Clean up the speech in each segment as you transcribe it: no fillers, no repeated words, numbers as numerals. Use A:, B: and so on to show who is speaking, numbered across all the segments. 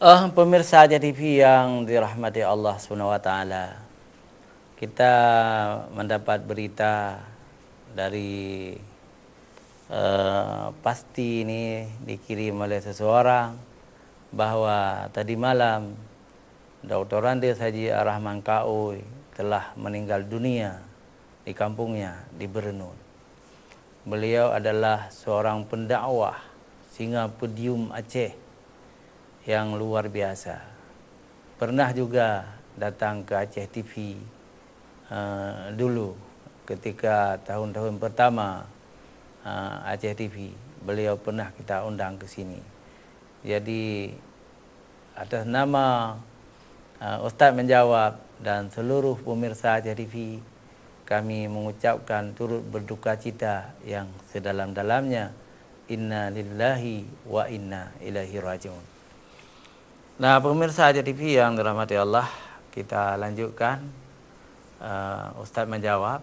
A: Pemirsa Aja TV yang dirahmati Allah Subhanahu wa taala. Kita mendapat berita dari pasti ini dikirim oleh seseorang bahwa tadi malam Dr. Andes Haji Ar-Rahman Kaoy telah meninggal dunia di kampungnya di Berenun. Beliau adalah seorang pendakwah Singapedium Aceh yang luar biasa. Pernah juga datang ke Aceh TV dulu ketika tahun-tahun pertama Aceh TV. Beliau pernah kita undang ke sini. Jadi atas nama Ustaz menjawab dan seluruh pemirsa Aceh TV, kami mengucapkan turut berduka cita yang sedalam-dalamnya. Inna lillahi wa inna ilaihi rajiun. Nah, pemirsa Aja TV yang dirahmati Allah, kita lanjutkan Ustaz menjawab,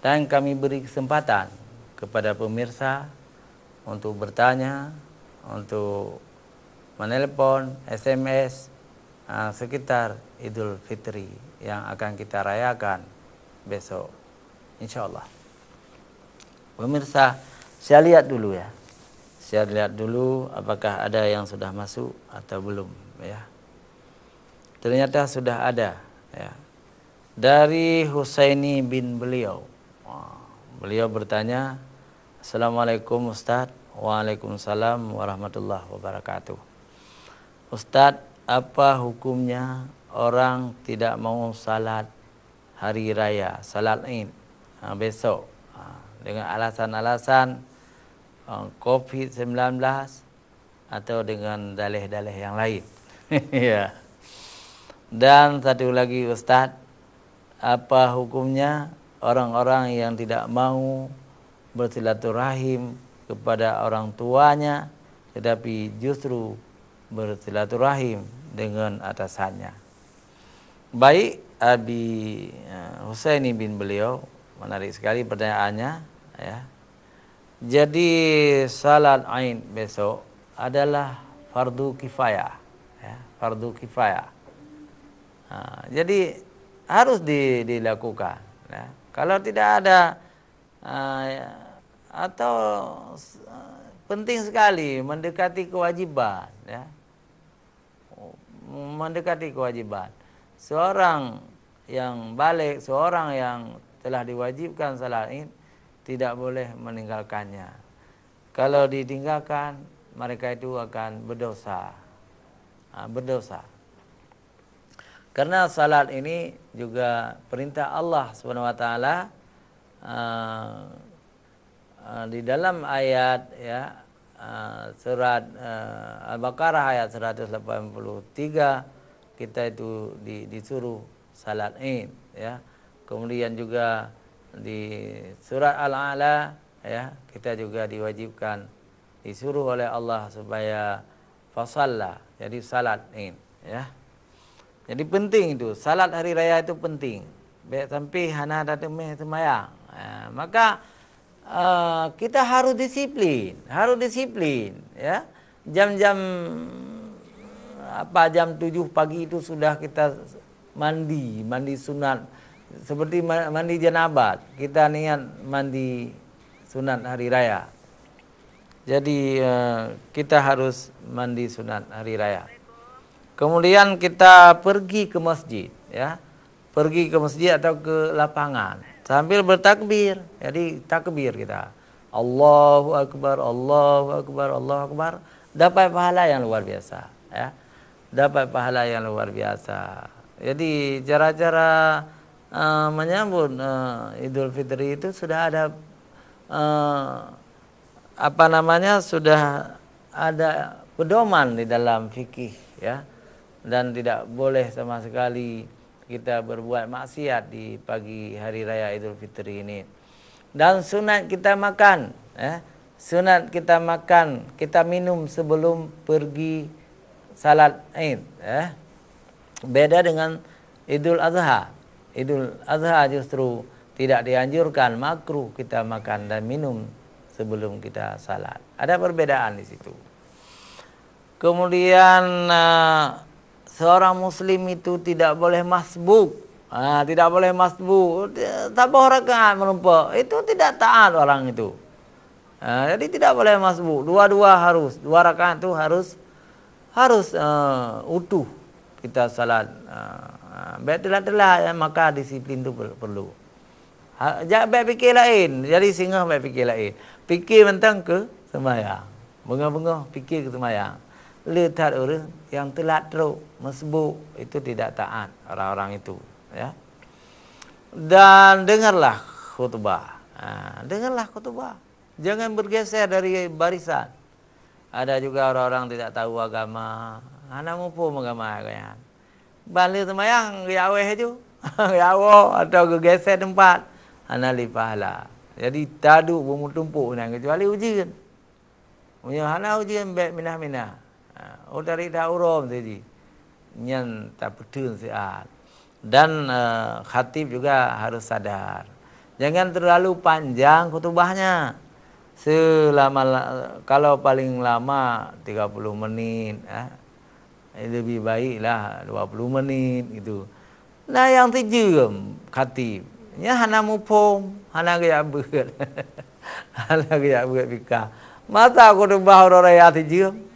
A: dan kami beri kesempatan kepada pemirsa untuk bertanya, untuk menelpon, SMS sekitar Idul Fitri yang akan kita rayakan besok, insya Allah. Pemirsa, saya lihat dulu ya. Saya lihat dulu apakah ada yang sudah masuk atau belum ya. Ternyata sudah ada ya. Dari Husaini bin beliau. Beliau bertanya, Assalamualaikum Ustadz. Waalaikumsalam warahmatullahi wabarakatuh. Ustadz, apa hukumnya orang tidak mau salat hari raya, salat Id besok dengan alasan-alasan COVID-19 atau dengan dalih-dalih yang lain? Ya. Dan satu lagi Ustadz, apa hukumnya orang-orang yang tidak mau bersilaturahim kepada orang tuanya tetapi justru bersilaturahim dengan atasannya? Baik, Abi Husaini bin beliau, menarik sekali pertanyaannya ya. Jadi salat Aid besok adalah fardu kifayah ya, fardu kifayah. Jadi harus dilakukan ya. Kalau tidak ada atau penting sekali mendekati kewajiban ya. Mendekati kewajiban. Seorang yang balik, seorang yang telah diwajibkan salat Id tidak boleh meninggalkannya. Kalau ditinggalkan, mereka itu akan berdosa. Berdosa. Karena salat ini juga perintah Allah SWT di dalam ayat ya, surat Al-Baqarah ayat 183 kita itu disuruh salat Id ya. Kemudian juga di surat Al-A'la ya, kita juga diwajibkan, disuruh oleh Allah supaya fasalla, jadi salat Id ya. Jadi penting itu, salat hari raya itu penting. Baik sampai hana datang semayang. Maka kita harus disiplin ya. Jam-jam jam 7 pagi itu sudah kita mandi sunat. Seperti mandi janabat, kita niat mandi sunat hari raya. Jadi kita harus mandi sunat hari raya. Kemudian kita pergi ke masjid ya. Pergi ke masjid atau ke lapangan sambil bertakbir. Jadi takbir kita. Allahu Akbar, Allahu Akbar, Allahu Akbar. Dapat pahala yang luar biasa ya. Dapat pahala yang luar biasa. Jadi cara-cara menyambut Idul Fitri itu sudah ada sudah ada pedoman di dalam fikih ya. Dan tidak boleh sama sekali kita berbuat maksiat di pagi hari raya Idul Fitri ini. Dan sunat kita makan ya. Sunat kita makan, kita minum sebelum pergi salat Id ya. Beda dengan Idul Adha. Idul Adha justru tidak dianjurkan, makruh kita makan dan minum sebelum kita salat. Ada perbedaan di situ. Kemudian seorang muslim itu tidak boleh masbuk. Tidak boleh masbuk. Tambah rakaat menumpuk. Itu tidak taat orang itu. Jadi tidak boleh masbuk. Dua-dua harus. 2 rakaat itu harus utuh kita salat. Baik telat-telat maka disiplin itu perlu. Jangan baik fikir lain. Jadi singgah baik fikir lain. Fikir tentang ke sembahyang. Bengah-bengah fikir ke sembahyang. Lihat orang yang telat teruk, masbuk, itu tidak taat orang-orang itu, ya. Dan dengarlah khutbah. Dengarlah khutbah. Jangan bergeser dari barisan. Ada juga orang-orang tidak tahu agama. Anak mumpung agama kan. Balik sembahyang gaweh tu. Gawo atau geser tempat. Anak li pahala. Jadi taduk bermutumpuk nak kecuali ujian. Punya hana ujian baik minah-minah. Dari daurom tadi. Nyan tak betul siat. Dan khatib juga harus sadar. Jangan terlalu panjang khutbahnya. Kalau paling lama 30 menit, lebih baiklah 20 menit gitu. Nah yang terjem khatib, nya hana mupong, hana gaya beut. Hana gaya beut pika. Mata khutbah orang raya terjem.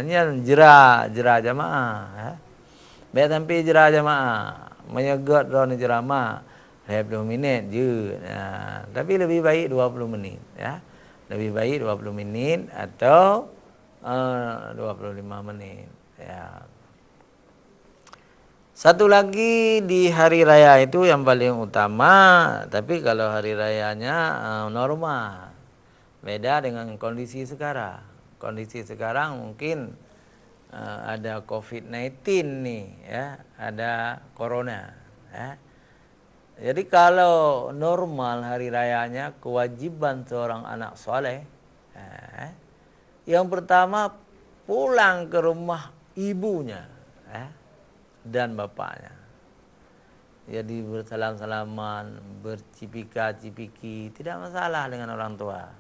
A: Nya jera jamaah, baik sampai jera jamaah, menyegot ron ceramah 20 minit je. Tapi lebih baik 20 menit, ya. Lebih baik 20 menit atau 25 menit, ya. Satu lagi di hari raya itu yang paling utama, tapi kalau hari rayanya normal. Beda dengan kondisi sekarang. Kondisi sekarang mungkin ada COVID-19 nih, ya, ada corona, ya. Jadi kalau normal hari rayanya kewajiban seorang anak soleh, yang pertama pulang ke rumah ibunya, dan bapaknya. Jadi bersalam-salaman, bercipika-cipiki, tidak masalah dengan orang tua.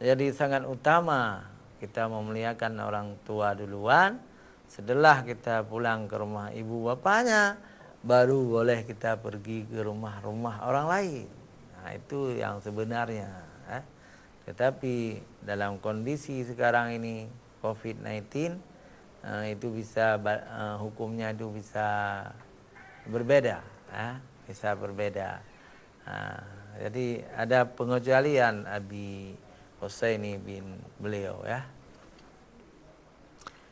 A: Jadi sangat utama kita memuliakan orang tua duluan. Setelah kita pulang ke rumah ibu bapaknya, baru boleh kita pergi ke rumah-rumah orang lain. Nah, itu yang sebenarnya. Tetapi dalam kondisi sekarang ini COVID-19, itu bisa hukumnya itu bisa berbeda, bisa berbeda. Jadi ada pengecualian Abi Husaini bin beliau, ya.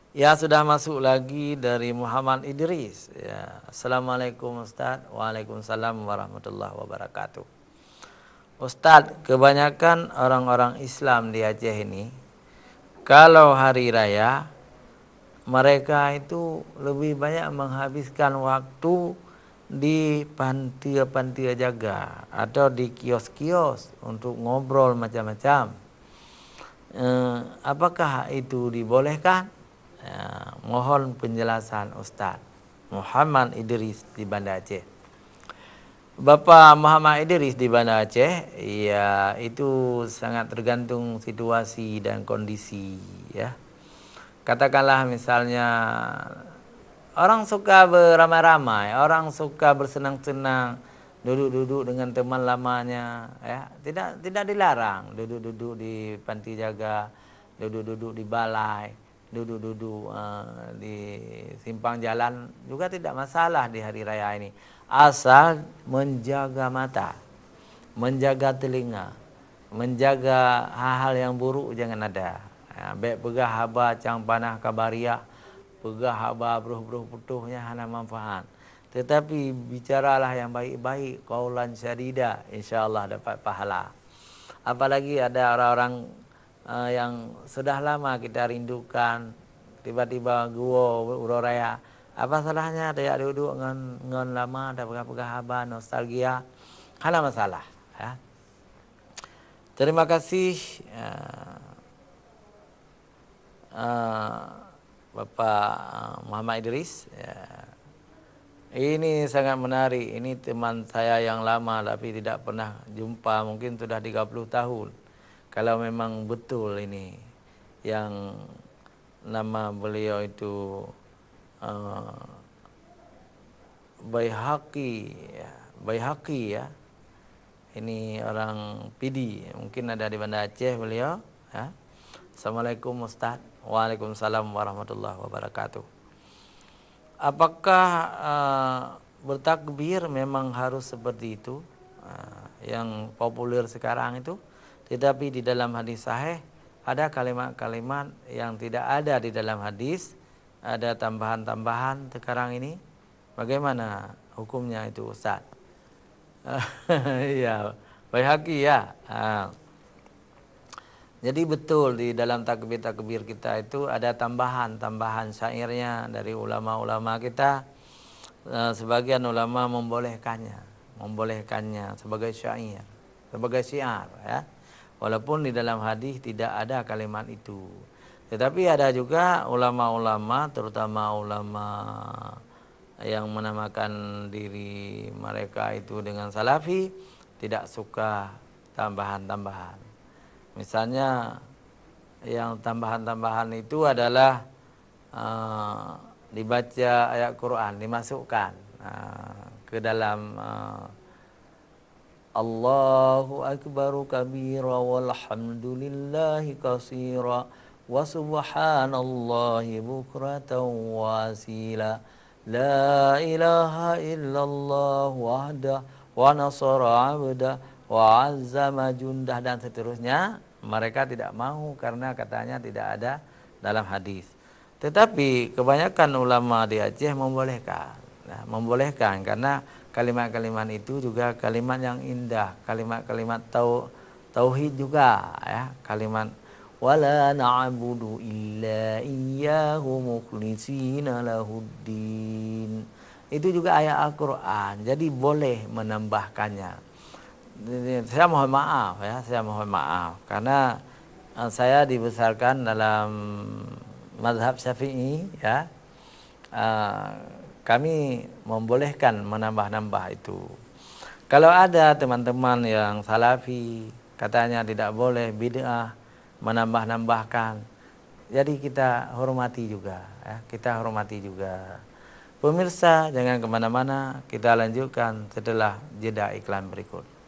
A: Ya, sudah masuk lagi dari Muhammad Idris. Ya. Assalamualaikum Ustaz. Waalaikumsalam warahmatullahi wabarakatuh. Ustaz, kebanyakan orang-orang Islam di Aceh ini, kalau hari raya, mereka itu lebih banyak menghabiskan waktu di pantia-pantia jaga atau di kios-kios untuk ngobrol macam-macam. Apakah itu dibolehkan? Mohon penjelasan Ustaz. Muhammad Idris di Banda Aceh. Bapak Muhammad Idris di Banda Aceh, ya itu sangat tergantung situasi dan kondisi, ya. Katakanlah misalnya orang suka beramai-ramai, orang suka bersenang-senang, duduk-duduk dengan teman lamanya, ya, tidak dilarang duduk-duduk di panti jaga, duduk-duduk di balai, duduk-duduk di simpang jalan juga tidak masalah di hari raya ini, asal menjaga mata, menjaga telinga, menjaga hal-hal yang buruk jangan ada. Baik pegah haba cang panah kabaria, pegah haba bruh-bruh putuhnya hana manfaat. Tetapi bicaralah yang baik-baik, qaulan syadida, insyaallah dapat pahala. Apalagi ada orang-orang yang sudah lama kita rindukan, tiba-tiba gua uroraya. Apa salahnya dia duduk ngon lama, ada pegah-pegah haba, nostalgia, hana masalah, ya. Terima kasih Bapak Muhammad Idris, ya. Ini sangat menarik. Ini teman saya yang lama tapi tidak pernah jumpa, mungkin sudah 30 tahun. Kalau memang betul ini yang nama beliau itu Baihaqi ya. Ini orang Pidi, mungkin ada di Banda Aceh beliau ya. Assalamualaikum Ustaz. Waalaikumsalam warahmatullahi wabarakatuh. Apakah bertakbir memang harus seperti itu yang populer sekarang itu? Tetapi di dalam hadis sahih ada kalimat-kalimat yang tidak ada di dalam hadis, ada tambahan-tambahan sekarang ini. Bagaimana hukumnya itu Ustaz? Iya, Baihaqi ya. Jadi betul di dalam takbir-takbir kita itu ada tambahan syairnya dari ulama-ulama kita. Sebagian ulama membolehkannya sebagai syair, sebagai syiar ya. Walaupun di dalam hadis tidak ada kalimat itu. Tetapi ada juga ulama-ulama, terutama ulama yang menamakan diri mereka itu dengan salafi, tidak suka tambahan-tambahan. Misalnya yang tambahan-tambahan itu adalah dibaca ayat Quran, dimasukkan ke dalam Allahu akbaru kabira walhamdulillahi katsira wa subhanallahi bukratan wasila la ilaha illallah wahda wa nasara abda wa azzama jundah dan seterusnya. Mereka tidak mau karena katanya tidak ada dalam hadis. Tetapi kebanyakan ulama di Aceh membolehkan karena kalimat-kalimat itu juga kalimat yang indah, kalimat-kalimat tauhid juga ya, kalimat wala na'budu illa iyyahu mukhlishina lahuddin. Itu juga ayat Al-Qur'an. Jadi boleh menambahkannya. Saya mohon maaf karena saya dibesarkan dalam mazhab Syafi'i ya. Kami membolehkan menambah-nambah itu. Kalau ada teman-teman yang salafi katanya tidak boleh bid'ah menambah-nambahkan, jadi kita hormati juga ya, kita hormati juga. Pemirsa jangan kemana-mana, kita lanjutkan setelah jeda iklan berikut.